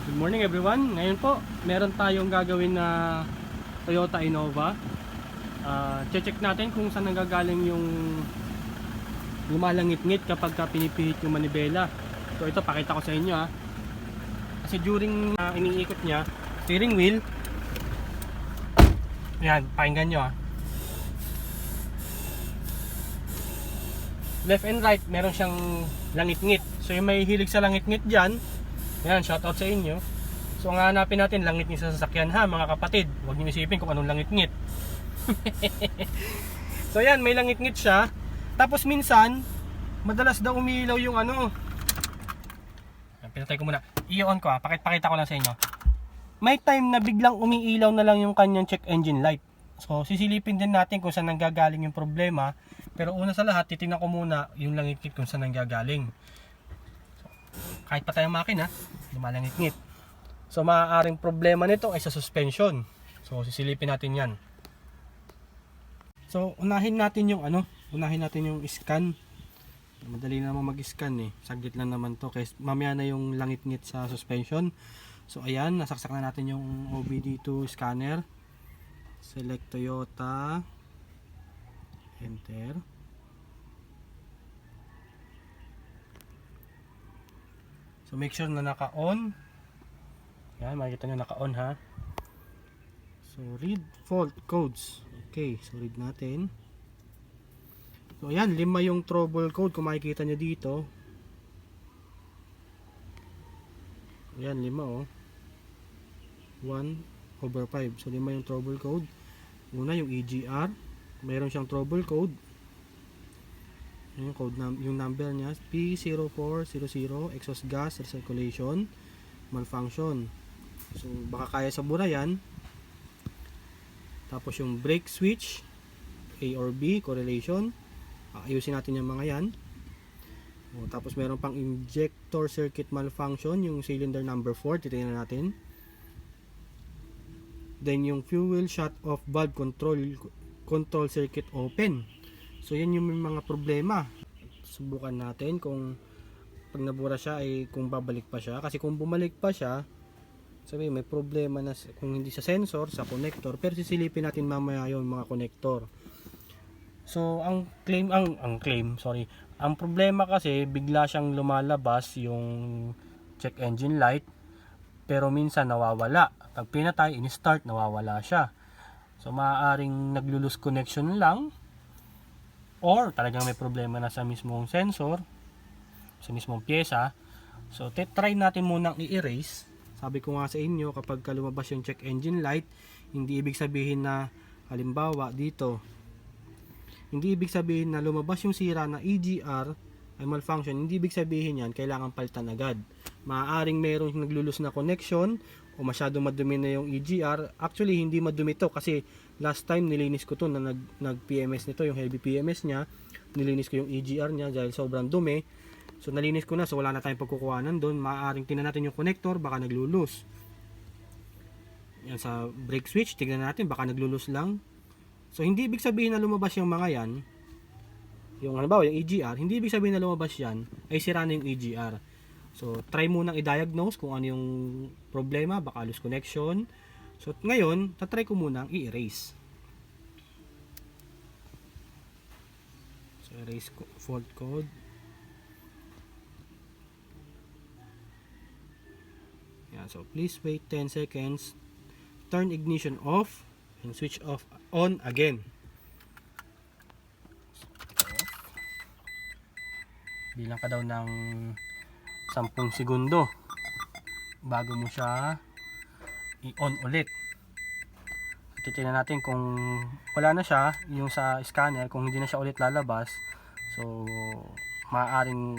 Good morning everyone. Ngayon po, meron tayong gagawin na Toyota Innova. Check natin kung saan nanggagaling yung lumalangit-ngit kapag pinipihit yung manibela. So ito, pakita ko sa inyo ha. Kasi during iniikot niya, steering wheel, yan, pakinggan nyo ha. Left and right, meron siyang langit-ngit. So yung may hilig sa langit-ngit dyan, yan, shoutout sa inyo. So ang hanapin natin, langit-ngit sa sasakyan ha, mga kapatid. Huwag niyo isipin kung anong langit-ngit. So yan, may langit-ngit siya. Tapos minsan, madalas daw umiilaw yung ano. Pinatay ko muna. I-on ko ha, pakita ko lang sa inyo. May time na biglang umiilaw na lang yung kanyang check engine light. So sisilipin din natin kung saan nanggagaling yung problema. Pero una sa lahat, titingnan ko muna yung langit-ngit kung saan nanggagaling. Kahit pa tayong makina, lumalangit-ngit. So maaaring problema nito ay sa suspension. So sisilipin natin yan. So unahin natin yung scan. Madali na naman mag-scan eh. Saglit lang naman to. Kaya mamaya na yung langit-ngit sa suspension. So ayan, nasaksak na natin yung OBD2 scanner. Select Toyota. Enter. So make sure na naka-on. Yan, makikita nyo naka-on ha. So read fault codes. Okay, so read natin. So ayan, 5 yung trouble code kung makikita nyo dito. Ayan, 5 oh. 1/5. So 5 yung trouble code. Una yung EGR. Mayroon siyang trouble code. Yung code yung number niya P0400, exhaust gas recirculation malfunction. So baka kaya sa bura yan. Tapos yung brake switch A or B correlation, ayusin natin yung mga yan. Tapos meron pang injector circuit malfunction, yung cylinder number 4, titingnan natin. Then yung fuel shut off valve control circuit open. So yan yung mga problema. Subukan natin kung pag nabura siya ay kung babalik pa siya. Kasi kung bumalik pa siya, sabi may problema na kung hindi sa sensor, sa connector. Pero sisilipin natin mamaya yung mga connector. So ang problema kasi bigla siyang lumalabas yung check engine light. Pero minsan nawawala. Pag pinatay, in-start, nawawala siya. So maaaring naglo-lose connection lang. Or talagang may problema na sa mismong sensor, sa mismong pyesa. So try natin munang i-erase. Sabi ko nga sa inyo, kapag lumabas yung check engine light, hindi ibig sabihin na, halimbawa dito, hindi ibig sabihin na lumabas yung sira na EGR ay malfunction. Hindi ibig sabihin yan kailangan palitan agad. Maaaring mayroong naglulus na connection o masyado madumi na yung EGR. Actually hindi madumi to kasi last time nilinis ko to na nag-PMS nito, yung heavy PMS niya. Nilinis ko yung EGR niya dahil sobrang dumi. So nalinis ko na, so wala na tayong pagkukuhanan doon. Maaaring tingnan natin yung connector, baka naglulus. Yan sa brake switch, tingnan natin, baka naglulus lang. So hindi ibig sabihin na lumabas yung mga yan. Yung halimbawa yung EGR, hindi ibig sabihin na lumabas yan ay sira na yung EGR. So try munang i-diagnose kung ano yung problema, baka loose connection. So ngayon, tatry ko munang i-erase. So erase fault code. Yan, so please wait 10 seconds. Turn ignition off and switch off on again. Bilang ka daw ng 10 segundo bago mo siya i-on ulit. Titingnan natin kung wala na siya, yung sa scanner, kung hindi na siya ulit lalabas. So maaaring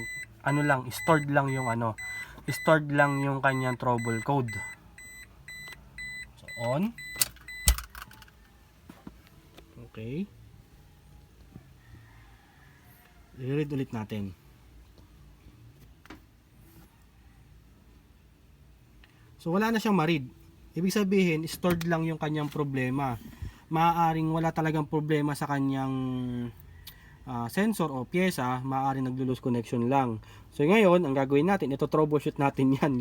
stored lang yung kanyang trouble code. So on. Okay. I-read ulit natin. So wala na siyang ma-read. Ibig sabihin, stored lang yung kanyang problema. Maaaring wala talagang problema sa kanyang sensor o pyesa, maaaring naglo-lose connection lang. So ngayon, ang gagawin natin, ito troubleshoot natin yan,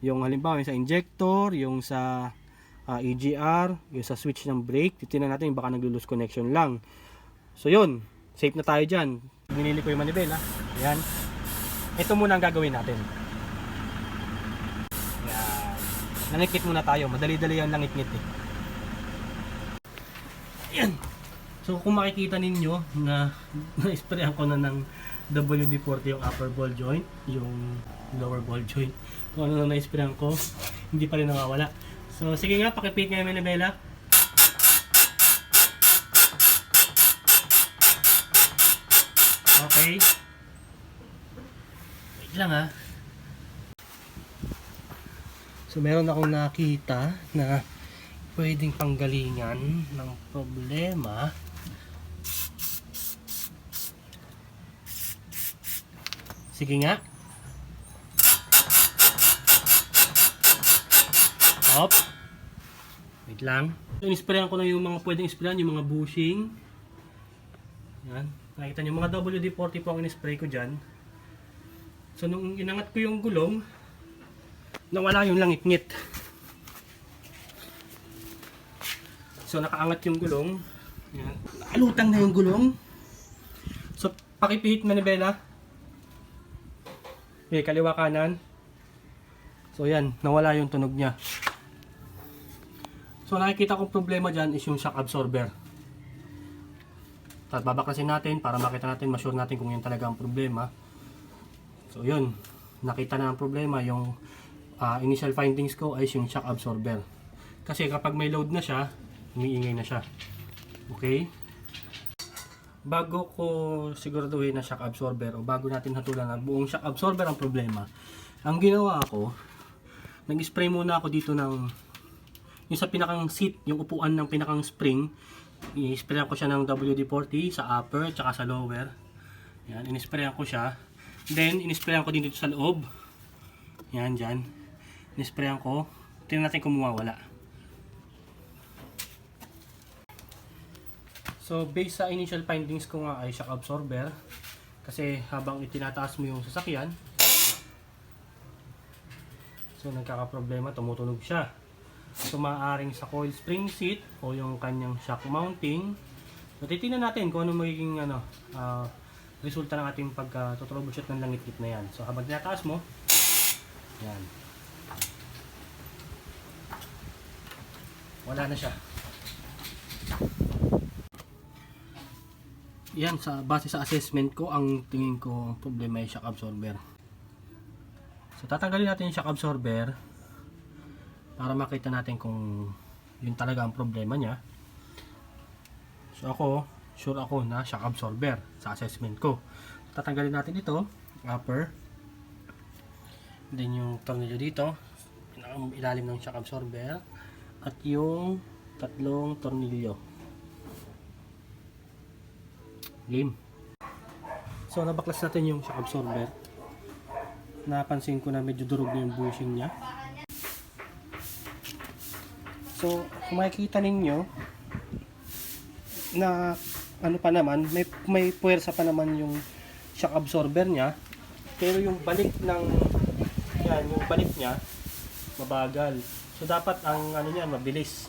Yung halimbawa yung sa injector, yung sa EGR, yung sa switch ng brake. Titingnan natin baka naglo-lose connection lang. So yun, safe na tayo dyan. Binili ko yung manibela. Ayan. Ito muna ang gagawin natin. Ayan. Nangikit muna tayo. Madali-dali yung nangikit eh. Ayan. So kung makikita ninyo na na-sprayan ko na ng WD-40 yung upper ball joint, yung lower ball joint. Kung ano na na-sprayan ko, hindi pa rin nawawala. So sige nga, pakipit nga yung manibela. Okay. Wait lang ha. So meron akong nakita na pwedeng panggalingan ng problema. Sige nga. Hop. Wait lang. So, in-sprayan ko na yung mga pwedeng sprayan, yung mga bushing. Yan. Nakita nyo, mga WD-40 po ang in-spray ko dyan. So, nung inangat ko yung gulong, nawala yung langit-ngit. So, nakaangat yung gulong. Yan. Nakalutang na yung gulong. So, pakipihit manibela. Okay, kaliwa kanan. So yan, nawala yung tunog niya. So nakikita kong problema dyan is yung shock absorber. Tapos babaklasin natin para makita natin, ma-sure natin kung yun talaga ang problema. So yun, nakita na ang problema. Yung initial findings ko ay yung shock absorber. Kasi kapag may load na siya, umiingay na siya. Okay? Bago ko siguraduhin na shock absorber o bago natin hatulan na buong shock absorber ang problema, ang ginawa ko, nag-spray muna ako dito ng yung sa pinakang seat, yung upuan ng pinakang spring, i-sprayan ko siya ng WD-40 sa upper tsaka sa lower. Yan, in-sprayan ko siya. Then, in-sprayan ko din dito sa loob. Yan, dyan. In-sprayan ko. Tingnan natin kung mawawala. So based sa initial findings ko nga ay shock absorber, kasi habang itinataas mo yung sasakyan, so nagkakaproblema, tumutunog siya. So maaaring sa coil spring seat o yung kanyang shock mounting. So titingnan natin kung ano magiging resulta ng ating pag-troubleshoot ng langit-ngit na yan. So habang tinataas mo, yan, wala na siya. Yan, sa base sa assessment ko, ang tingin ko ang problema ay shock absorber. So tatanggalin natin yung shock absorber para makita natin kung yun talaga ang problema niya. So ako, sure ako na shock absorber sa assessment ko. Tatanggalin natin ito, upper. Then yung tornilyo dito, ilalim ng shock absorber, at yung tatlong tornilyo. Game. So nabaklas natin yung shock absorber. Napansin ko na medyo durog na yung bushing niya. So kung makikita ninyo na ano pa naman, may puwersa pa naman yung shock absorber niya, pero yung balik ng yan, yung balik niya mabagal. So dapat ang ano niyan mabilis.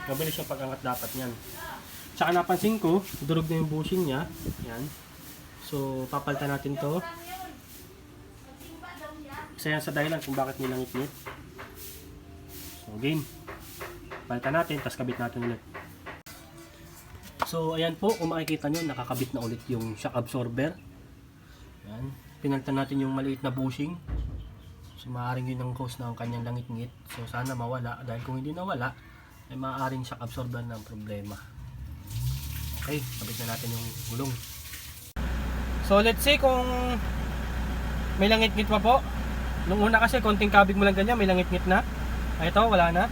Mabilis yung pag-angat dapat niyan. Tsaka napansin ko, durog na yung bushing niya. Yan. So, papalitan natin to. Isa yan sa dahilan kung bakit nilangit-ngit. So, game. Palitan natin, tapos kabit natin ulit. So, ayan po, kung makikita nyo, nakakabit na ulit yung shock absorber. Yan. Pinalitan natin yung maliit na bushing. So, maaaring yun ang cause ng kanyang langit-ngit. So, sana mawala. Dahil kung hindi nawala, ay maaaring shock absorber ng problema. Okay, kabit na natin yung gulong. So let's say kung may langit-ngit pa po. Nung una kasi konting kabig mo lang ganyan, may langit-ngit na. Ay, ito, wala na.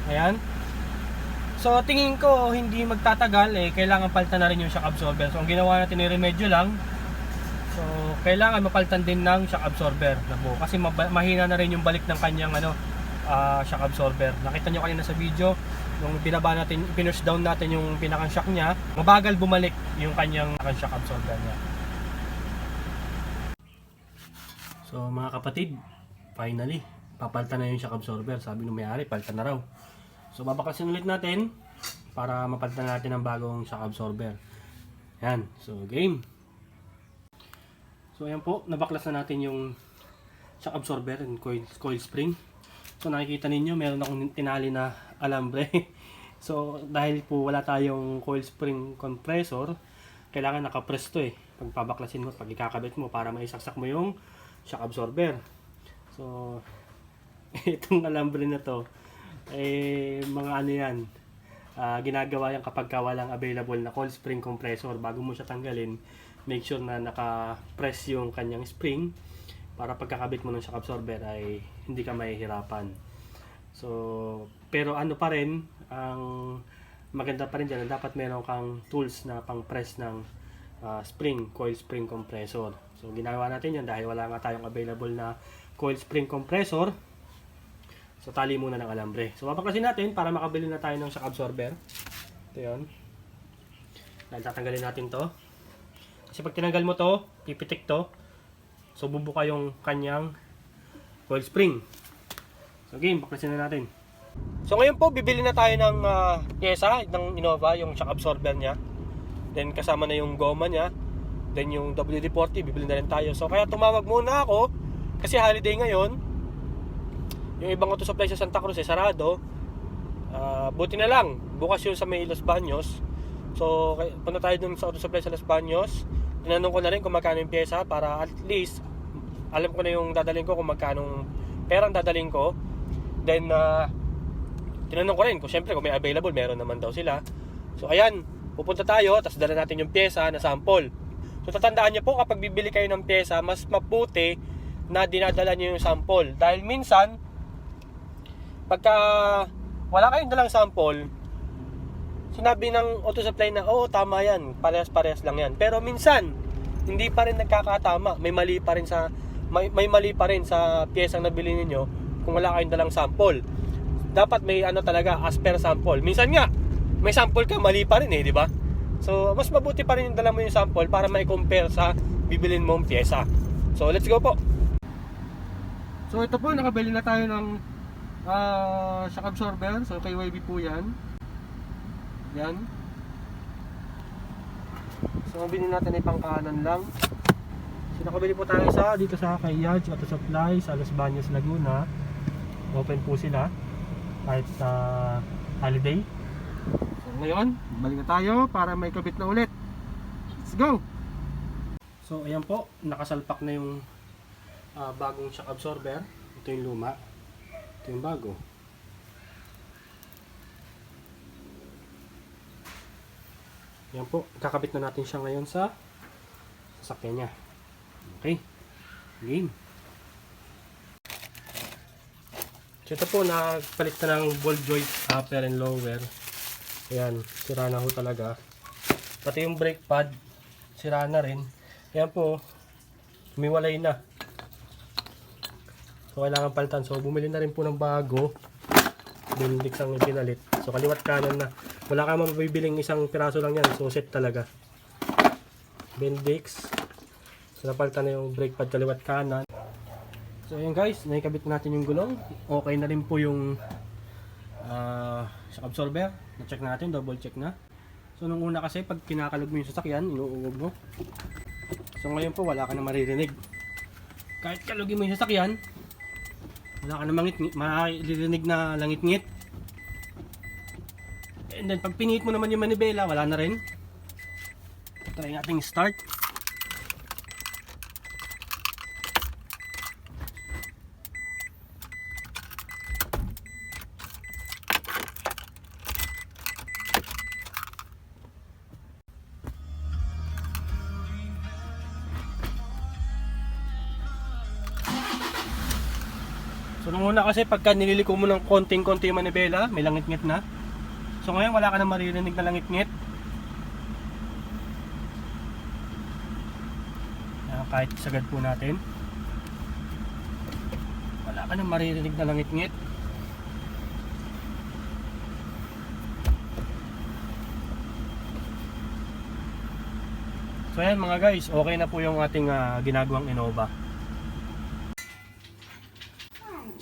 Ayan. So tingin ko hindi magtatagal eh, kailangan palitan na rin yung shock absorber. So ang ginawa natin ay remedyo lang. So kailangan mapalitan din ng shock absorber na buo. Kasi mahina na rin yung balik ng kanyang shock absorber. Nakita nyo kanina sa video, nung binaba natin, pinush down natin yung pinakang shock niya, mabagal bumalik yung kanyang shock absorber niya. So mga kapatid, finally, papalitan na yung shock absorber. Sabi nung may-ari, palitan na raw. So babaklasin ulit natin para mapalitan natin ng bagong shock absorber. Yan, so game. So ayan po, nabaklas na natin yung shock absorber and coil spring. So nakikita ninyo, meron akong tinali na alambre. So dahil po wala tayong coil spring compressor, kailangan nakapress to eh. Pag pabaklasin mo, pag ikakabit mo para maisaksak mo yung shock absorber. So itong alambre na to, mga ano yan, ginagawa yan kapag walang available na coil spring compressor. Bago mo siya tanggalin, make sure na naka-press yung kanyang spring para pagkakabit mo ng shock absorber ay hindi ka mahihirapan. So, pero ano pa rin, ang maganda pa rin dyan, dapat meron kang tools na pang-press ng coil spring compressor. So, ginawa natin yan dahil wala nga tayong available na coil spring compressor. So, tali muna ng alambre. So, babaklasin natin para makabili na tayo ng shock absorber. Ito yun. Dahil tatanggalin natin to. Kasi pag tinanggal mo to, pipitik to. So, bubuka yung kanyang coil spring. So, game, baklasin na natin. So, ngayon po, bibili na tayo ng pyesa ng Innova, yung shock absorber niya. Then, kasama na yung goma niya. Then, yung WD-40, bibili na rin tayo. So, kaya tumawag muna ako. Kasi holiday ngayon. Yung ibang auto supply sa Santa Cruz sarado. Buti na lang, bukas yun sa may Los Baños. So, punta tayo dun sa auto supply sa Los Baños. Tinanong ko na rin kung magkano yung pyesa para at least alam ko na yung dadalhin ko kung magkano perang dadalhin ko. Then, tinanong ko rin kung syempre kung may available, meron naman daw sila. So, ayan, pupunta tayo, tapos dala natin yung pyesa na sample. So, tatandaan nyo po kapag bibili kayo ng pyesa, mas mabuti na dinadala nyo yung sample. Dahil minsan, pagka wala kayong dalang sample, sinabi ng auto supply na, oo, tama yan, parehas-parehas lang yan. Pero minsan, hindi pa rin nagkakatama. May mali pa rin sa piyesang nabili niyo kung wala kayong dalang sample. Dapat may ano talaga, as per sample. Minsan nga, may sample ka, mali pa rin di ba? So, mas mabuti pa rin yung dala mo yung sample para ma-compare sa bibilin mong pyesa. So, let's go po. So, ito po, nakabili na tayo ng shock absorber. So, kay YB po yan. Yan. So, mabili natin ay pangkanan lang. So, nakabili po tayo dito sa kay Yaj Auto Supply sa Los Baños, Laguna. Open po sila kahit sa holiday. So, ngayon, balik na tayo para may kabit na ulit. Let's go! So, ayan po, nakasalpak na yung bagong shock absorber. Ito yung luma. Ito yung bago. Ayan po, kakabit na natin siya ngayon sa sasakyan niya. Okay, game. So ito po, nagpalit na ng ball joint upper and lower. Ayan, sira na ho talaga. Pati yung brake pad, sira na rin. Ayan po, humiwalay na. So kailangan palitan. So bumili na rin po ng bago. Bendix ang pinalit. So kaliwat kanan na. Wala ka mabibiling isang piraso lang yan. So set talaga. Bendix. So napalitan na yung brake pad kaliwat kanan. So ayan guys, naikabit natin yung gulong. Okay na rin po yung shock absorber. Na-check natin, double check na. So nung una kasi pag kinakalog mo yung sasakyan, inuugog mo. So ngayon po wala ka na maririnig. Kahit kalugin mo yung sasakyan, wala ka na maririnig na langit-ngit. And then pag pinihit mo naman yung manibela, wala na rin. Try nating start. So nung una kasi pagka nililiko mo ng konting-konti yung manibela, may langit-ngit na. So ngayon wala ka na maririnig na langit-ngit. Kahit sagad po natin, wala ka na maririnig na langit-ngit. So ayan mga guys, okay na po yung ating ginagawang Innova.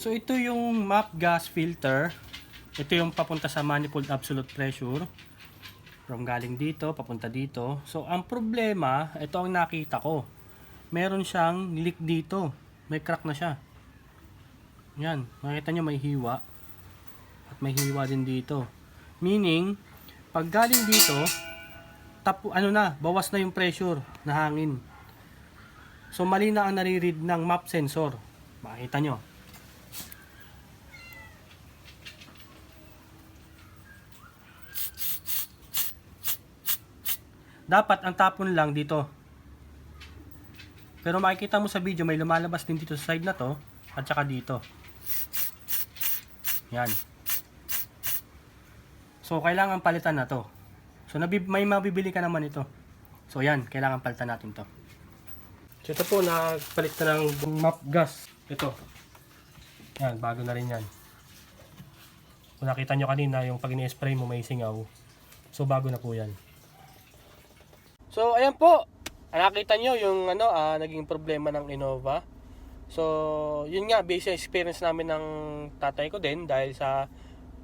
So ito yung MAP gas filter. Ito yung papunta sa manifold absolute pressure. From galing dito, papunta dito. So ang problema, ito ang nakita ko. Meron siyang leak dito. May crack na siya. Yan, makita nyo may hiwa. At may hiwa din dito. Meaning, pag galing dito, bawas na yung pressure na hangin. So mali na ang nare-read ng MAP sensor. Makita nyo. Dapat ang tapon lang dito. Pero makikita mo sa video may lumalabas din dito sa side na to at saka dito. Yan. So kailangan palitan na to. So may mabibili ka naman ito. So yan, kailangan palitan natin to. So ito po, nagpalit na ng MAP gas. Ito. Yan, bago na rin yan. Kung nakita nyo kanina, yung pag ini-spray mo may singaw. So bago na po yan. So ayan po, nakita nyo yung naging problema ng Innova. So yun nga, based sa experience namin ng tatay ko din, dahil sa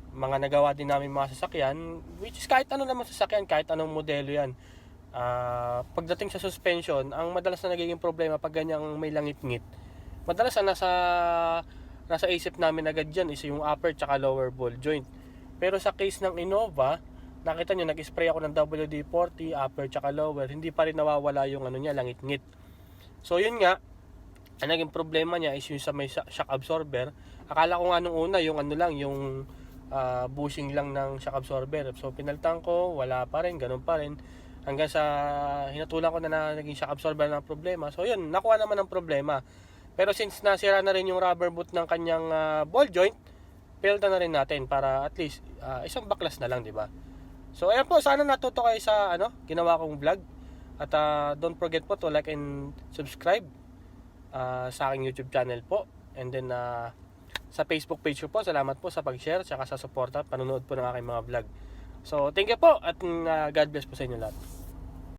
mga nagawa din namin mga sasakyan, which is kahit ano naman sasakyan, kahit anong modelo yan. Pagdating sa suspension, ang madalas na nagiging problema pag ganyang may langit-ngit, madalas na nasa isip namin agad dyan is yung upper tsaka lower ball joint. Pero sa case ng Innova, nakita nyo, nag-spray ako ng WD-40, upper tsaka lower, hindi pa rin nawawala yung langit-ngit. So yun nga, ang naging problema niya is yung sa may shock absorber. Akala ko nga nung una yung yung bushing lang ng shock absorber. So pinalitan ko, wala pa rin, ganun pa rin. Hanggang sa hinatulan ko na naging shock absorber ng problema. So yun, nakuha naman ang problema. Pero since nasira na rin yung rubber boot ng kanyang ball joint, pinalitan na rin natin para at least isang baklas na lang, di ba? So ayan po, sana natuto kayo sa ginawa kong vlog. At don't forget po to like and subscribe sa aking YouTube channel po. And then sa Facebook page ko po, salamat po sa pag-share saka sa suporta, panonood po ng aking mga vlog. So thank you po at God bless po sa inyo lahat.